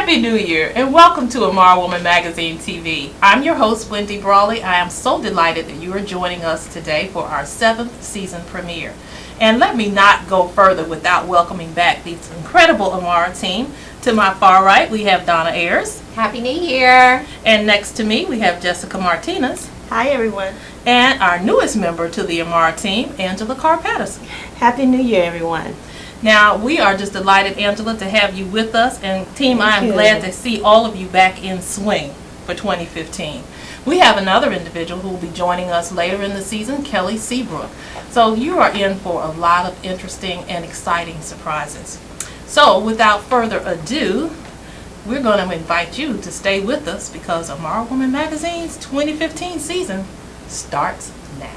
Happy New Year and welcome to Amara Woman Magazine TV. I'm your host, Wendy Brawley. I am so delighted that you are joining us today for our 7th season premiere. And let me not go further without welcoming back the incredible Amara team. To my far right, we have Donna Ayers. Happy New Year. And next to me, we have Jessica Martinez. Hi, everyone. And our newest member to the Amara team, Angela Carr-Patterson. Happy New Year, everyone. Now, we are just delighted, Angela, to have you with us. And team, I am glad to see all of you back in swing for 2015. We have another individual who will be joining us later in the season, Kelly Seabrook. So you are in for a lot of interesting and exciting surprises. So without further ado, we're going to invite you to stay with us because Amara Woman Magazine's 2015 season starts now.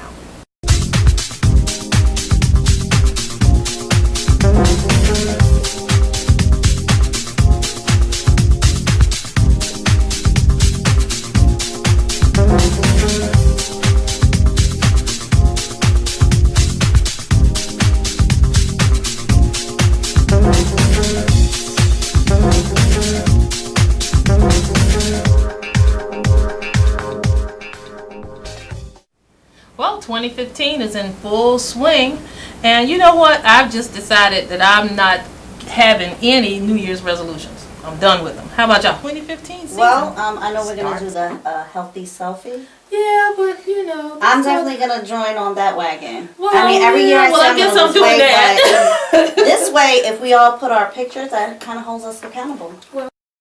Well, 2015 is in full swing, and you know what? I've just decided that I'm not having any New Year's resolutions. I'm done with them. How about y'all? 2015 season. Well, I know we're going to do the healthy selfie. Yeah, but you know. I'm definitely going to join on that wagon. Well, I mean, every year I well, I say guess I'm I'm going doing to lose weight, that. but this way, if we all put our pictures, that kind of holds us accountable.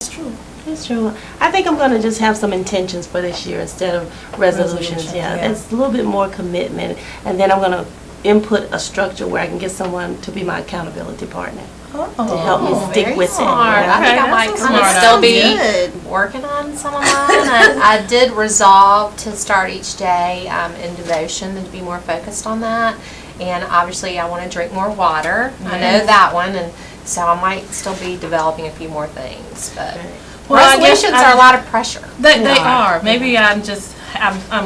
It's true. It's true. I think I'm going to just have some intentions for this year instead of resolutions. Yeah, it's a little bit more commitment, and then I'm going to input a structure where I can get someone to be my accountability partner to help me stick with smart. it. I think I might kind of still be working on some of mine. I did resolve to start each day in devotion and to be more focused on that. And obviously I want to drink more water. I know that one, and so I might still be developing a few more things. But resolutions are a lot of pressure. They are. Maybe I'm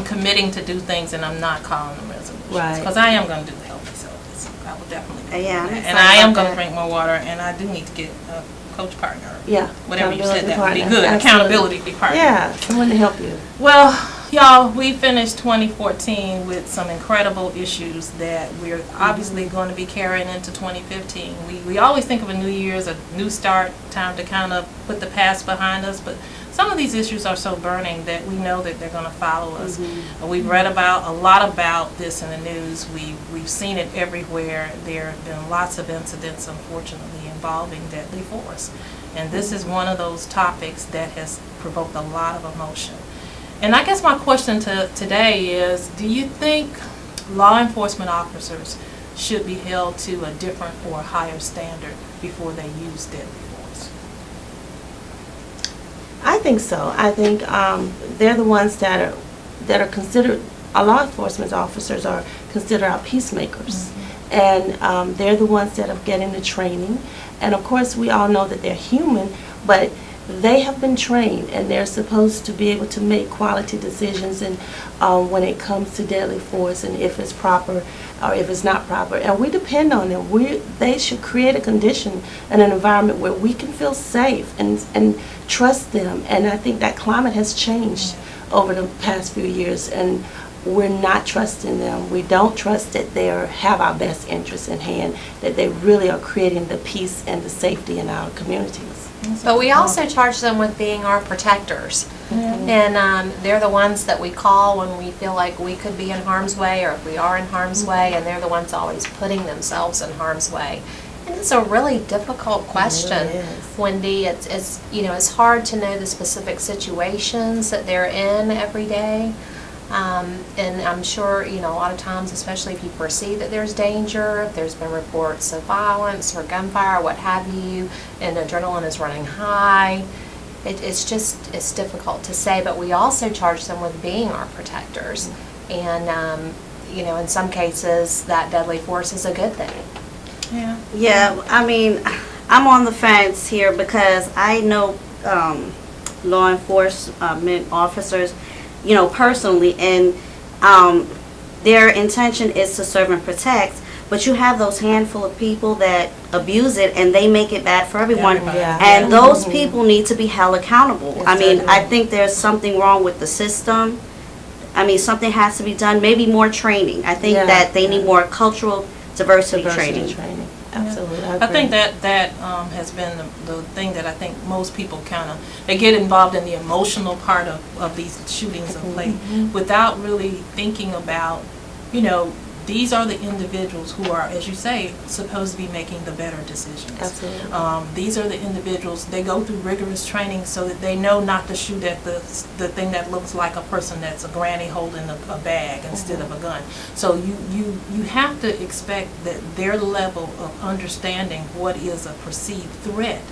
committing to do things and I'm not calling them resolutions. Right. Because I am going to do the healthy selfies. I will definitely do Yeah, that. And I am going to drink more water, and I do need to get a coach partner. Yeah. Whatever you said, that would be Accountability good. partner. Accountability partner. Yeah, someone to help you. Well, y'all, we finished 2014 with some incredible issues that we're obviously going to be carrying into 2015. We always think of a new year as a new start, time to kind of put the past behind us, but some of these issues are so burning that we know that they're going to follow us. We've read a lot about this in the news. We've seen it everywhere. There have been lots of incidents, unfortunately, involving deadly force. And this is one of those topics that has provoked a lot of emotion. And I guess my question today is, do you think law enforcement officers should be held to a different or higher standard before they use deadly force? I think so. I think they're the ones that are considered. Our law enforcement officers are considered our peacemakers, and they're the ones that are getting the training. And of course, we all know that they're human, but they have been trained, and they're supposed to be able to make quality decisions and when it comes to deadly force and if it's proper or if it's not proper. And we depend on them. They should create a condition and an environment where we can feel safe and trust them. And I think that climate has changed over the past few years, and we're not trusting them. We don't trust that they have our best interests in hand, that they really are creating the peace and the safety in our communities. But we also charge them with being our protectors. And they're the ones that we call when we feel like we could be in harm's way or if we are in harm's way, and they're the ones always putting themselves in harm's way. And it's a really difficult question, Wendy. It's hard to know the specific situations that they're in every day. And I'm sure, a lot of times, especially if you perceive that there's danger, if there's been reports of violence or gunfire or what have you, and adrenaline is running high, it's difficult to say. But we also charge them with being our protectors. And, in some cases, that deadly force is a good thing. Yeah, I mean, I'm on the fence here because I know law enforcement officers, personally, and their intention is to serve and protect, but you have those handful of people that abuse it and they make it bad for everyone. Yeah. And those people need to be held accountable. Yes, I mean, certainly. I think there's something wrong with the system. I mean, something has to be done, maybe more training. I think Yeah. that they need more cultural diversity training. Absolutely. I think that has been the thing that I think most people they get involved in the emotional part of these shootings of late without really thinking about, these are the individuals who are, as you say, supposed to be making the better decisions. Absolutely. These are the individuals, they go through rigorous training so that they know not to shoot at the thing that looks like a person that's a granny holding a bag instead of a gun. So you have to expect that their level of understanding what is a perceived threat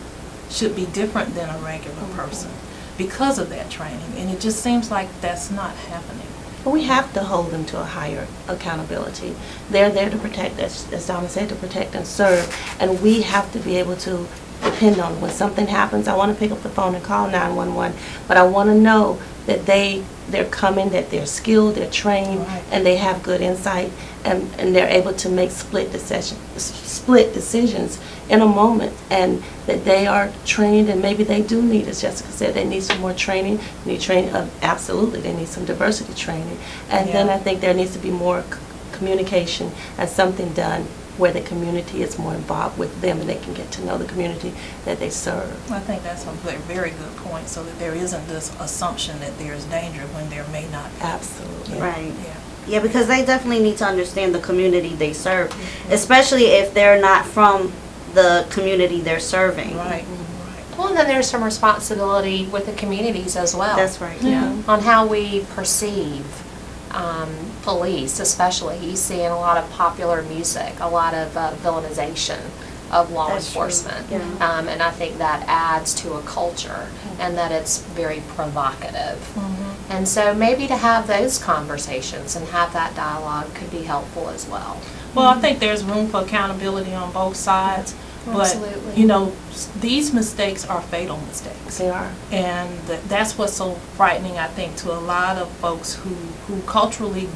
should be different than a regular person because of that training. And it just seems like that's not happening. But we have to hold them to a higher accountability. They're there to protect, as Donna said, to protect and serve. And we have to be able to depend on when something happens. I want to pick up the phone and call 911, but I want to know that they're coming, that they're skilled, they're trained, Right. and they have good insight, and they're able to make split decisions in a moment, and that they are trained, and maybe they do need, as Jessica said, they need some more training, absolutely, they need some diversity training. And then Yeah. I think there needs to be more communication and something done where the community is more involved with them and they can get to know the community that they serve. I think that's a very good point, so that there isn't this assumption that there's danger when there may not be. Absolutely. Right. Yeah. Yeah, because they definitely need to understand the community they serve, especially if they're not from the community they're serving. Right. Well, and then there's some responsibility with the communities as well. That's right. Yeah. On how we perceive police, especially. You see in a lot of popular music, a lot of villainization of law That's true. enforcement. Yeah. And I think that adds to a culture and that it's very provocative. And so maybe to have those conversations and have that dialogue could be helpful as well. Well, I think there's room for accountability on both sides, but, Absolutely. these mistakes are fatal mistakes. They are. And that's what's so frightening, I think, to a lot of folks who culturally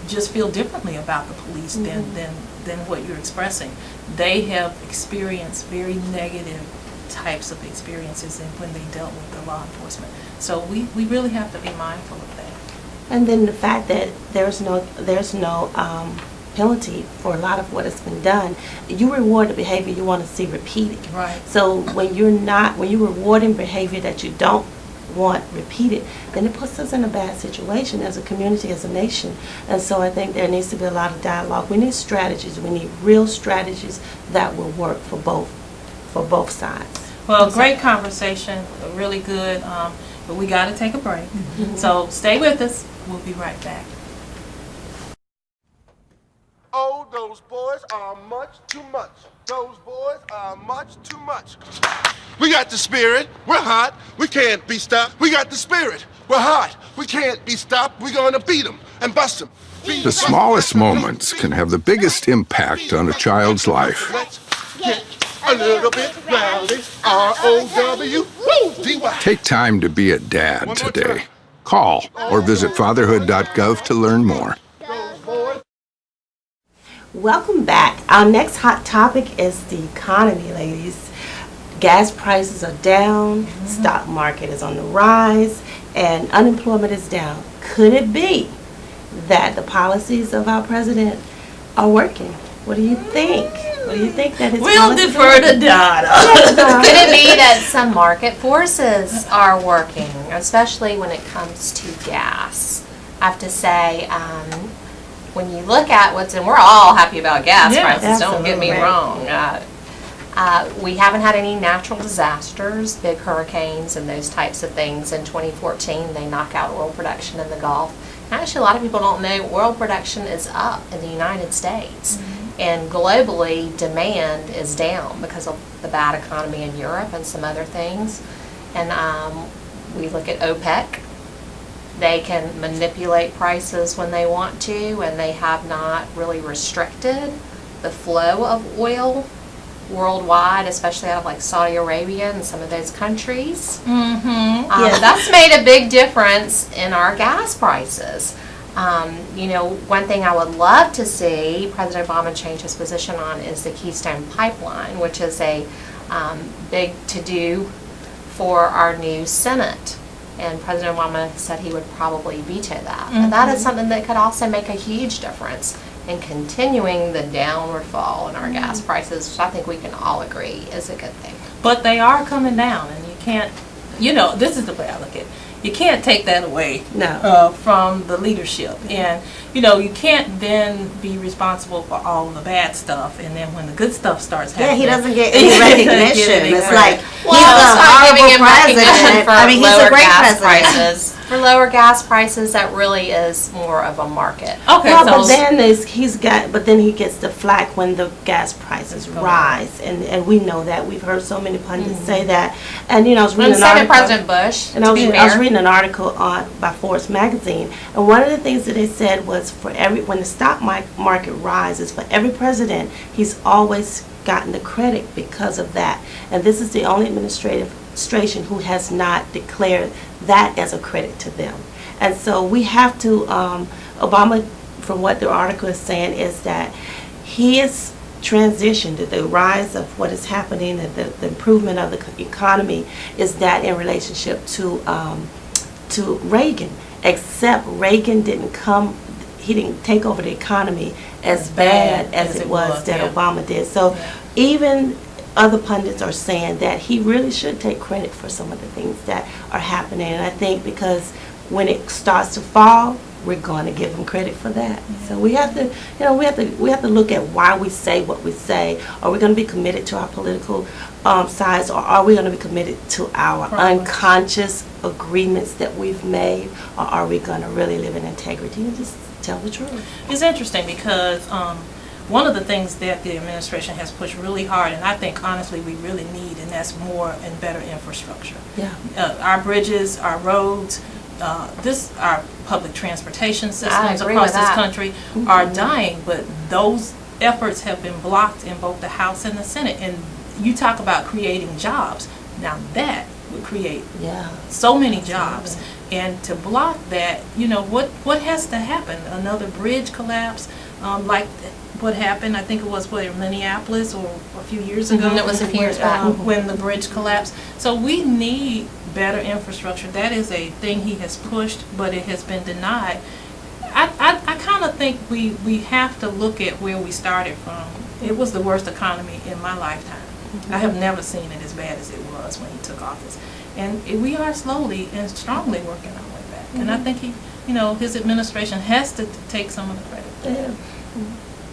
just feel differently about the police than what you're expressing. They have experienced very negative types of experiences when they dealt with the law enforcement. So we really have to be mindful of that. And then the fact that there's no penalty for a lot of what has been done. You reward the behavior you want to see repeated. Right. So when you're rewarding behavior that you don't want repeated, then it puts us in a bad situation as a community, as a nation. And so I think there needs to be a lot of dialogue. We need strategies. We need real strategies that will work for both sides. Well, great conversation, really good, but we got to take a break. So stay with us. We'll be right back. Oh, those boys are much too much. Those boys are much too much. We got the spirit. We're hot. We can't be stopped. We got the spirit. We're hot. We can't be stopped. We're going to beat them and bust them. The smallest moments can have the biggest impact on a child's life. Let's get a little bit rowdy. R-O-W-D-Y. Take time to be a dad today. Call or visit fatherhood.gov to learn more. Those boys. Welcome back. Our next hot topic is the economy, ladies. Gas prices are down, stock market is on the rise, and unemployment is down. Could it be that the policies of our president are working? What do you think? What do you think that his We'll policies defer are to working? Donna. Could it be that some market forces are working, especially when it comes to gas? I have to say, when you look at and we're all happy about gas Yeah, prices, don't get me absolutely. wrong. We haven't had any natural disasters, big hurricanes and those types of things. In 2014, they knock out oil production in the Gulf. Actually, a lot of people don't know oil production is up in the United States. And globally, demand is down because of the bad economy in Europe and some other things. And we look at OPEC. They can manipulate prices when they want to, and they have not really restricted the flow of oil worldwide, especially out of like Saudi Arabia and some of those countries. Mm-hmm. That's made a big difference in our gas prices. You know, one thing I would love to see President Obama change his position on is the Keystone Pipeline, which is a big to-do for our new Senate. And President Obama said he would probably veto that. And that is something that could also make a huge difference in continuing the downward fall in our gas prices, which I think we can all agree is a good thing. But they are coming down, and you can't, you know, this is the way I look at it. You can't take that away from the leadership. And, you know, you can't then be responsible for all the bad stuff, and then when the good stuff starts happening. Yeah, he doesn't get any recognition. It's like, Well, he's it's a not giving horrible him recognition president. for I mean, he's lower a great gas president. prices. For lower gas prices, that really is more of a market. Okay, Well, so but then he gets the flack when the gas prices rise, and we know that. We've heard so many pundits say that. And you know, I was When reading an Senate article, President Bush, and to I be was fair. reading an article by Forbes magazine, and one of the things that they said was when the stock market rises, for every president, he's always gotten the credit because of that. And this is the only administration who has not declared that as a credit to them. And so we have to, Obama, from what the article is saying, is that his transition, to the rise of what is happening, and the improvement of the economy, is that in relationship to Reagan. Except Reagan he didn't take over the economy as bad as it was that Obama did. So even other pundits are saying that he really should take credit for some of the things that are happening. And I think because when it starts to fall, we're going to give him credit for that. So we have to, we have to look at why we say what we say. Are we going to be committed to our political sides, or are we going to be committed to our unconscious agreements that we've made, or are we going to really live in integrity and just tell the truth? It's interesting because one of the things that the administration has pushed really hard, and I think honestly we really need, and that's more and better infrastructure. Yeah. Our bridges, our roads, our public transportation systems agree across with this that. country are dying, but those efforts have been blocked in both the House and the Senate. And you talk about creating jobs. Now that would create so many jobs. And to block that, what has to happen? Another bridge collapse, like what happened, I think it was in Minneapolis or a few years ago. It was a few years back. When the bridge collapsed. So we need better infrastructure. That is a thing he has pushed, but it has been denied. I kind of think we have to look at where we started from. It was the worst economy in my lifetime. I have never seen it as bad as it was when he took office. And we are slowly and strongly working our way back. And I think his administration has to take some of the credit for that.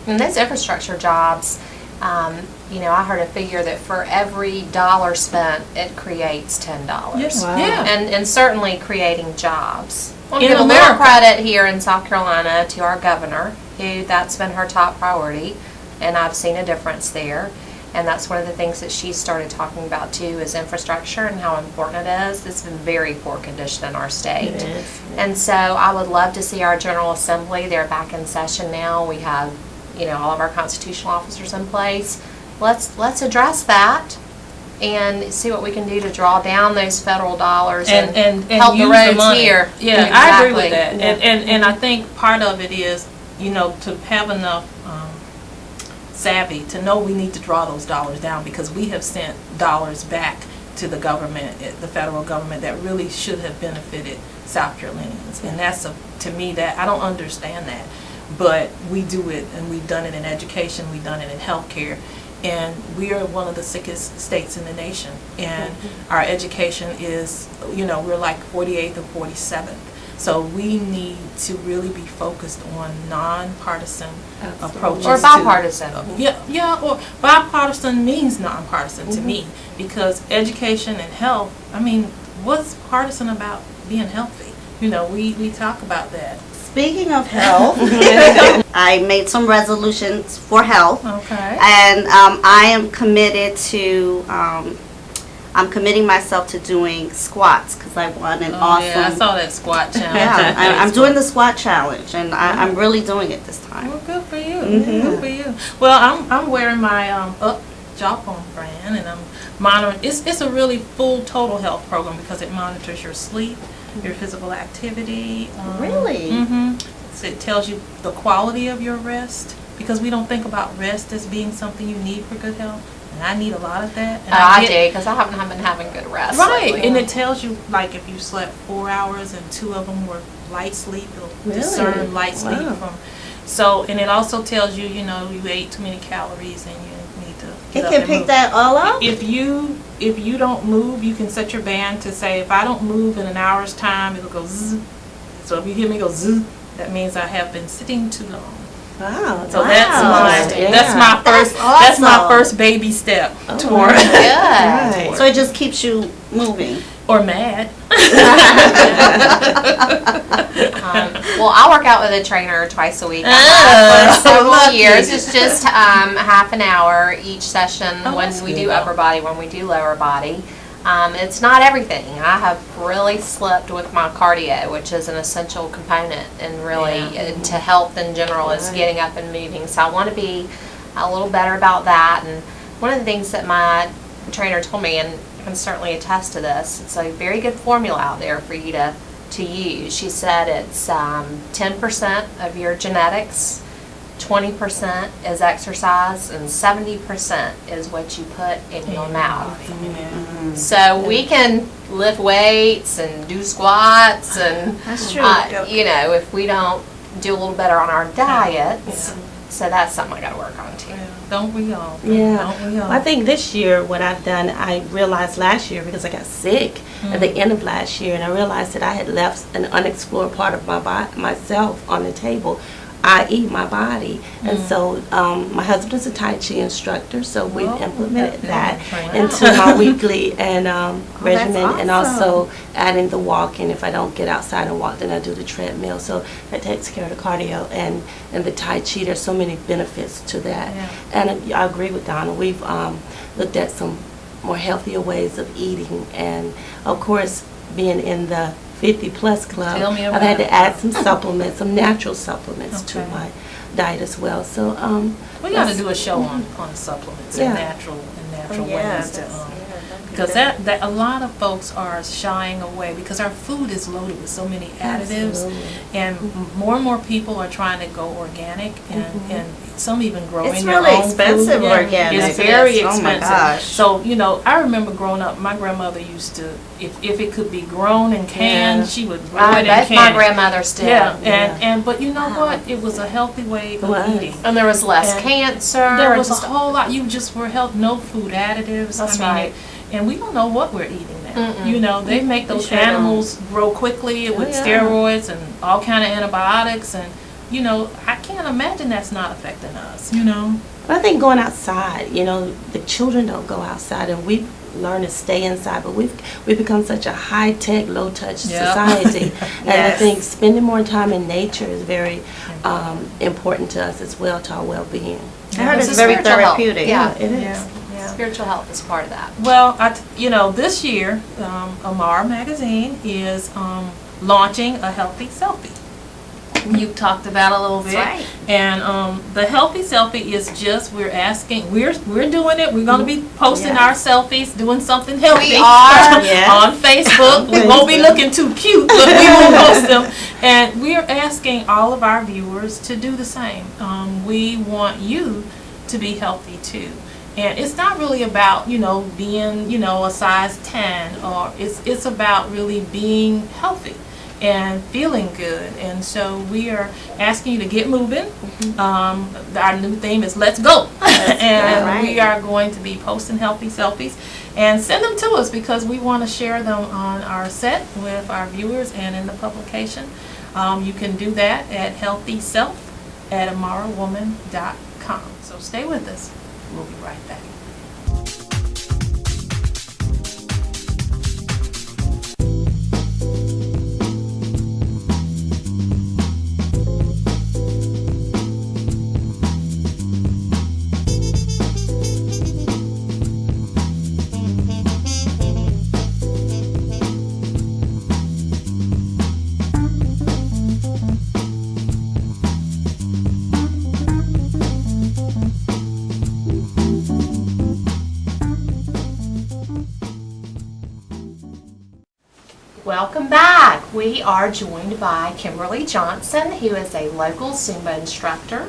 And those infrastructure jobs, I heard a figure that for every dollar spent, it creates $10. Yes. Wow. Yeah. And certainly creating jobs. I want to In give a little America. credit here in South Carolina to our governor, who that's been her top priority, and I've seen a difference there. And that's one of the things that she started talking about too, is infrastructure and how important it is. It's been very poor condition in our state. It is. And so I would love to see our General Assembly, they're back in session now. We have, all of our constitutional officers in place. Let's address that and see what we can do to draw down those federal dollars and help the use roads money. here. Yeah, I agree with Exactly. that. And I think part of it is, to have enough savvy to know we need to draw those dollars down, because we have sent dollars back to the government, the federal government, that really should have benefited South Carolinians. And that's to me, that I don't understand that, but we do it, and we've done it in education, we've done it in healthcare, and we are one of the sickest states in the nation. And our education is, we're like 48th or 47th. So we need to really be focused on nonpartisan approaches. Or bipartisan. Or bipartisan means nonpartisan to me, because education and health, what's partisan about being healthy? We talk about that. Speaking of health, I made some resolutions for health. Okay. And I am committed to, I'm committing myself to doing squats, because I want an awesome. Yeah, I saw that squat challenge. Yeah, I'm doing the squat challenge, and I'm really doing it this time. Well, good for you. Good for you. Well, I'm wearing my Up Jawbone brand, and I'm monitoring. It's a really full total health program, because it monitors your sleep, your physical activity. Really? it tells you the quality of your rest, because we don't think about rest as being something you need for good health. And I need a lot of that. And I do, because I haven't been having good rest Right, lately. and it tells you, like, if you slept 4 hours and 2 of them were light sleep, it'll Really? discern light sleep Wow. from. So, and it also tells you, you know, you ate too many calories and you need to It get up can and pick move. that all up? If you don't move, you can set your band to say, if I don't move in an hour's time, it'll go zzz. So if you hear me go zzz, that means I have been sitting too long. Wow. So Wow. that's my first That's that's my awesome. first baby step toward Good. Right. So it just keeps you moving. or mad. Well, I work out with a trainer twice a week. I have for several lucky. years. It's just half an hour each session Oh, when that's we good. do upper body, when we do lower body. It's not everything. I have really slipped with my cardio, which is an essential component and really to health in general is getting up and moving. So I want to be a little better about that. And one of the things that my trainer told me, and I can certainly attest to this, it's a very good formula out there for you to use. She said it's 10% of your genetics, 20% is exercise, and 70% is what you put in your mouth. So we can lift weights and do squats and, That's true. you know, if we don't do a little better on our diets. So that's something I got to work on too. Don't we all? Yeah. Don't we all? I think this year, what I've done, I realized last year because I got sick at the end of last year, and I realized that I had left an unexplored part of myself on the table, i.e. my body. And so my husband is a Tai Chi instructor, so we've implemented that into my weekly and regimen, and also adding the walking. If I don't get outside and walk, then I do the treadmill. So that takes care of the cardio and the Tai Chi. There's so many benefits to that. Yeah. And I agree with Donna. We've looked at some more healthier ways of eating, and of course, being in the 50-plus club, Tell me I've about had to it. add some supplements, some natural supplements to Okay. my diet as well. So We got to do a show on supplements and Yeah. natural Oh, yeah, ways to that's- because that a lot of folks are shying away because our food is loaded with so many additives, Absolutely. and more people are trying to go organic, and some even growing It's their really own expensive, food. organic. It's very Yes. Oh my expensive. gosh. So I remember growing up, my grandmother used to, if it could be grown and canned, Yeah. she would grow it and Both can my it. grandmothers did. Yeah, but you know what? It was a healthy way of was. eating. And there was less And cancer. There was just a whole lot. You just were health, no food additives. That's I mean, right. And we don't know what we're eating now. Mm-mm. You know, they make those sure don't. animals grow quickly with yeah. steroids and all kind of antibiotics, and you know, I can't imagine that's not affecting us. You know. But I think going outside, the children don't go outside, and we learn to stay inside. But we've become such a high tech, low touch Yeah. society, and I Yes. think spending more time in nature is very important to us as well, to our well being. I heard It's it's a very spiritual health. therapeutic. Yeah. It is. Yeah. Spiritual health is part of that. Well, this year, Amar Magazine is launching a healthy selfie. You talked about it a little bit, That's right. and the healthy selfie is just we're doing it. We're going to be posting our selfies, doing something healthy We are. Yes. on Facebook. We won't be looking too cute, but we will post them. And we are asking all of our viewers to do the same. We want you to be healthy too. And it's not really about, being, a size 10, or it's about really being healthy and feeling good. And so we are asking you to get moving. Our new theme is Let's Go. And right. we are going to be posting healthy selfies, and send them to us because we want to share them on our set with our viewers and in the publication. You can do that at healthyself@amarawoman.com. So stay with us. We'll be right back. Welcome back. We are joined by Kimberly Johnson, who is a local Zumba instructor.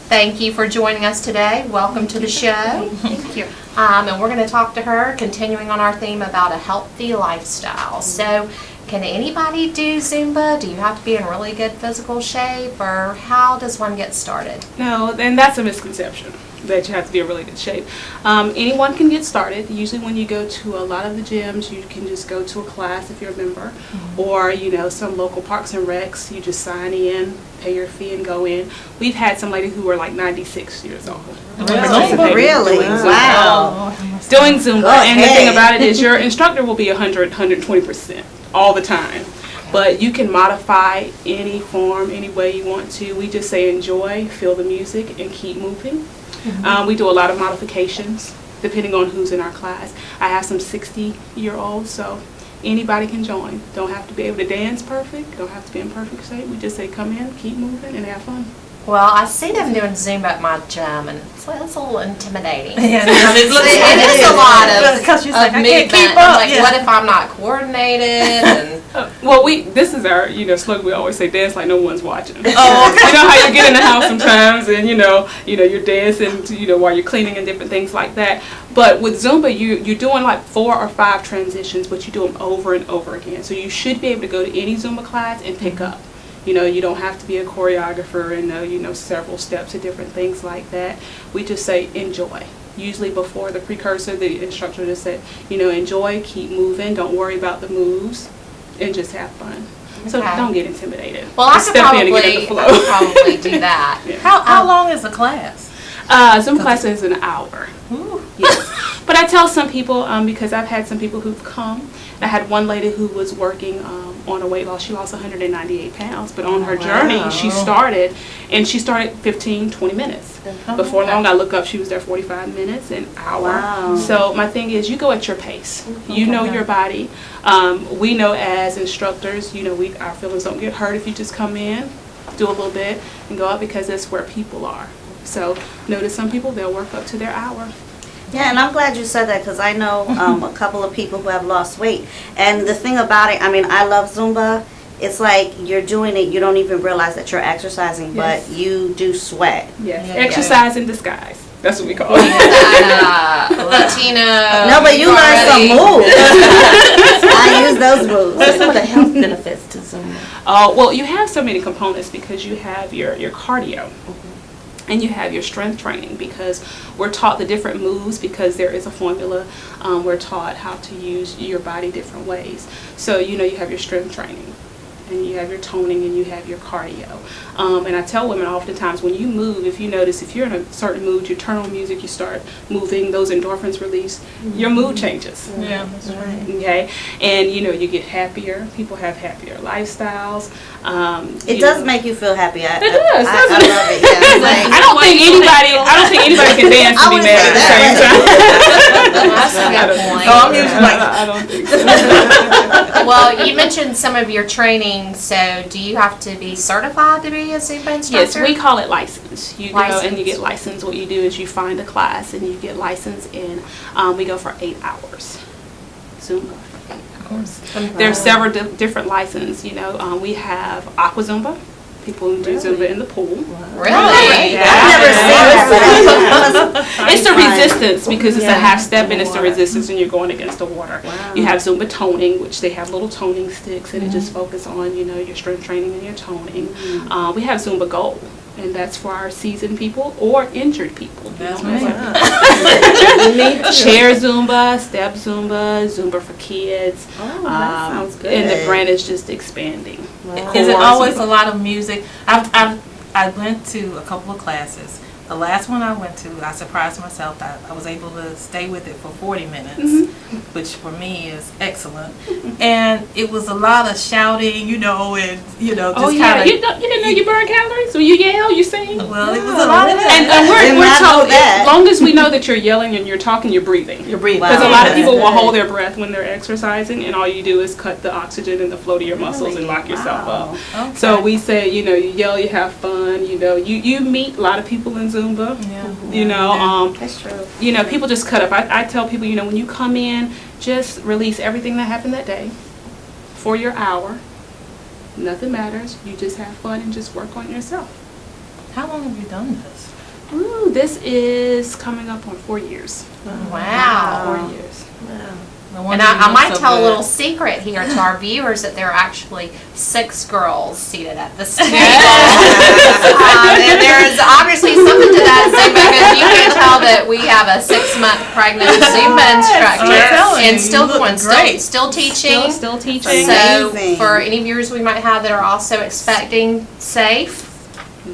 Thank you for joining us today. Welcome to the show. Thank you. And we're going to talk to her, continuing on our theme about a healthy lifestyle. So, can anybody do Zumba? Do you have to be in really good physical shape, or how does one get started? No, and that's a misconception, that you have to be in really good shape. Anyone can get started. Usually when you go to a lot of the gyms, you can just go to a class if you're a member, or some local parks and recs, you just sign in, pay your fee and go in. We've had some lady who were like 96 years old. participating Really? doing Zumba. Wow. Doing Zumba. Go And the thing ahead. about it is your instructor will be 100, 120% all the time. But you can modify any form, any way you want to. We just say enjoy, feel the music, and keep moving. We do a lot of modifications depending on who's in our class. I have some 60-year-olds, so anybody can join. Don't have to be able to dance perfect, don't have to be in perfect shape. We just say come in, keep moving, and have fun. Well, I see them doing Zumba at my gym, and it's a little intimidating. Yeah, It is a lot of, because she's of like, I can't movement. keep I'm up. like, Yeah. what if I'm not coordinated? And Well, this is our, slogan. We always say dance like no one's watching. You know how you get in the house sometimes and, you're dancing, while you're cleaning and different things like that. But with Zumba, you're doing like 4 or 5 transitions, but you do them over and over again. So you should be able to go to any Zumba class and pick up. You don't have to be a choreographer and know, several steps and different things like that. We just say enjoy. Usually before the precursor, the instructor just said, enjoy, keep moving, don't worry about the moves, and just have fun. So Okay. don't get intimidated. well, I Just could step in and get in the flow. probably do that. How long is the class? Zumba class is an hour. Yes. But I tell some people, because I've had some people who've come. I had one lady who was working on a weight loss. She lost 198 pounds. But on her journey, she started 15, 20 minutes. Before long, I look up, she was there 45 minutes, an hour. Wow. So my thing is, you go at your pace. You know your body. We know as instructors, our feelings don't get hurt if you just come in, do a little bit, and go out, because that's where people are. So notice some people, they'll work up to their hour. Yeah, and I'm glad you said that because I know a couple of people who have lost weight. And the thing about it, I love Zumba. It's like you're doing it, you don't even realize that you're exercising, Yes. but you do sweat. Yes. Yeah. Exercise in disguise. That's what we call it. Latino. No, but you learned some moves. I use those moves. What are some of the health benefits to Zumba? Well, you have so many components because you have your cardio. And you have your strength training, because we're taught the different moves because there is a formula. We're taught how to use your body different ways. So, you have your strength training, and you have your toning, and you have your cardio. And I tell women oftentimes, when you move, if you notice, if you're in a certain mood, you turn on music, you start moving, those endorphins release, your mood changes. Yeah, that's right. Okay? And, you get happier. People have happier lifestyles. It does make you feel happy. I It does, I doesn't it? love it. Yeah. Like, I don't think anybody can dance I and be wouldn't mad say at the that, same time. That's a good point. Oh, I'm usually like, I don't think so. Well, you mentioned some of your training, so do you have to be certified to be a Zumba instructor? Yes, we call it license. You go and License. you get licensed. What you do is you find a class and you get licensed, and we go for 8 hours. Zumba. There's several different licenses. We have Aqua Zumba. People who do Zumba in the pool. Really? Yeah. I've never seen this. It's the resistance, because it's a half step, and it's the resistance when you're going against the water. You have Zumba toning, which they have little toning sticks, and it just focuses on your strength training and your toning. We have Zumba Gold, and that's for our seasoned people or injured people. That's me. right. Chair Zumba, step Zumba, Zumba for kids. Oh, that sounds good. And the brand is just expanding. Is it always a lot of music? I went to a couple of classes. The last one I went to, I surprised myself that I was able to stay with it for 40 minutes, which for me is excellent. And it was a lot of shouting, and just Oh yeah, kind of. you didn't know you burn calories? When you yell, you sing? Well, it was a lot of that. And Did we're not know told, that. as long as we know that you're yelling and you're talking, you're breathing. You're breathing. Because a Wow. lot of people will That's hold good. their breath when they're exercising, and all you do is cut the oxygen and the flow to your muscles and lock yourself up. Okay. So we say, you yell, you have fun, you meet a lot of people in Zumba. Yeah. That's true. People just cut up. I tell people, when you come in, just release everything that happened that day. for your hour. Nothing matters. You just have fun and just work on yourself. How long have you done this? Ooh, this is coming up on 4 years. Wow. 4 years. No And wonder you I look might so tell a good. little secret here to our viewers that there are actually 6 girls seated at this table. And there is obviously something to that Zumba, because you can tell that we have a 6-month pregnant Zumba instructor I'm telling you, and still you look going, great. still teaching. Still teaching. So Amazing. for any viewers we might have that are also expecting safe to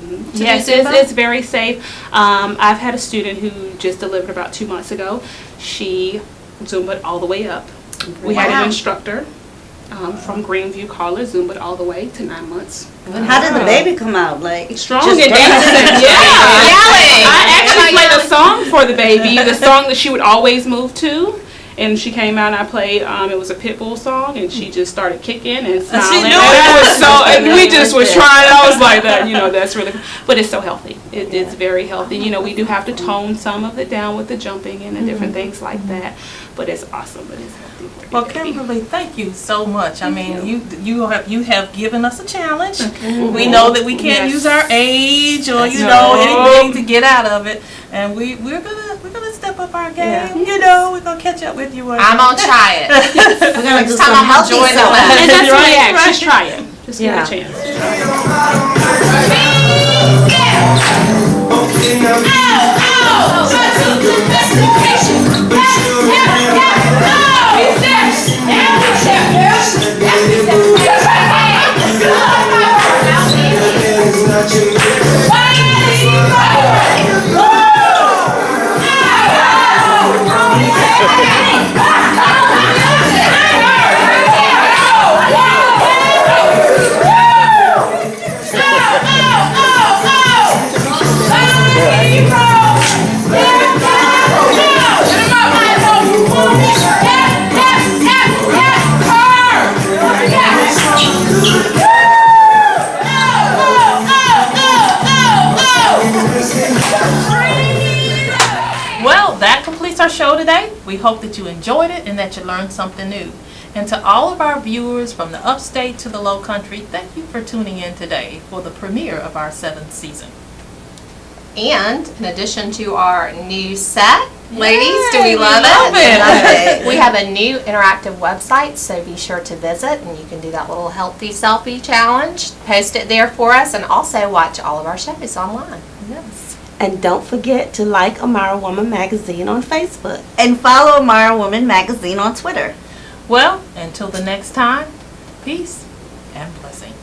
Yes, do Zumba? it's very safe. I've had a student who just delivered about 2 months ago. She Zumbaed all the way up. We had Wow. an instructor from Greenview call her Zumbaed all the way to 9 months. How did the baby come out? Like Strong just and dancing. Yeah. Yelling. I actually Am I played a yelling? song for the baby, the song that she would always move to. And she came out and I played, it was a Pitbull song, and she just started kicking and smiling. knew And it. it was so, and we just was trying. I was like that, that's really, but it's so healthy. It's very healthy. We do have to tone some of it down with the jumping and the different things like that. But it's awesome. But it's healthy for your Well, baby. Kimberly, thank you so much. I mean, you have given us a challenge. We know that we can't Yes. use our age or No. anything to get out of it, and we're gonna step up our game. We're gonna catch up with you. one I'm day. gonna try it. we're gonna do Next time some I'm gonna healthy join the stuff. lab. And that's Right, why I asked, right. just try it. Just Yeah. give it a chance. Well, that completes our show today. We hope that you enjoyed it and that you learned something new. And to all of our viewers from the upstate to the low country, thank you for tuning in today for the premiere of our 7th season. And in addition to our new set, ladies, do we Yay, love love it? it. We have a new interactive website, so be sure to visit and you can do that little healthy selfie challenge. Post it there for us and also watch all of our shows online. Yes. And don't forget to like Amara Woman Magazine on Facebook. And follow Amara Woman Magazine on Twitter. Well, until the next time, peace and blessings.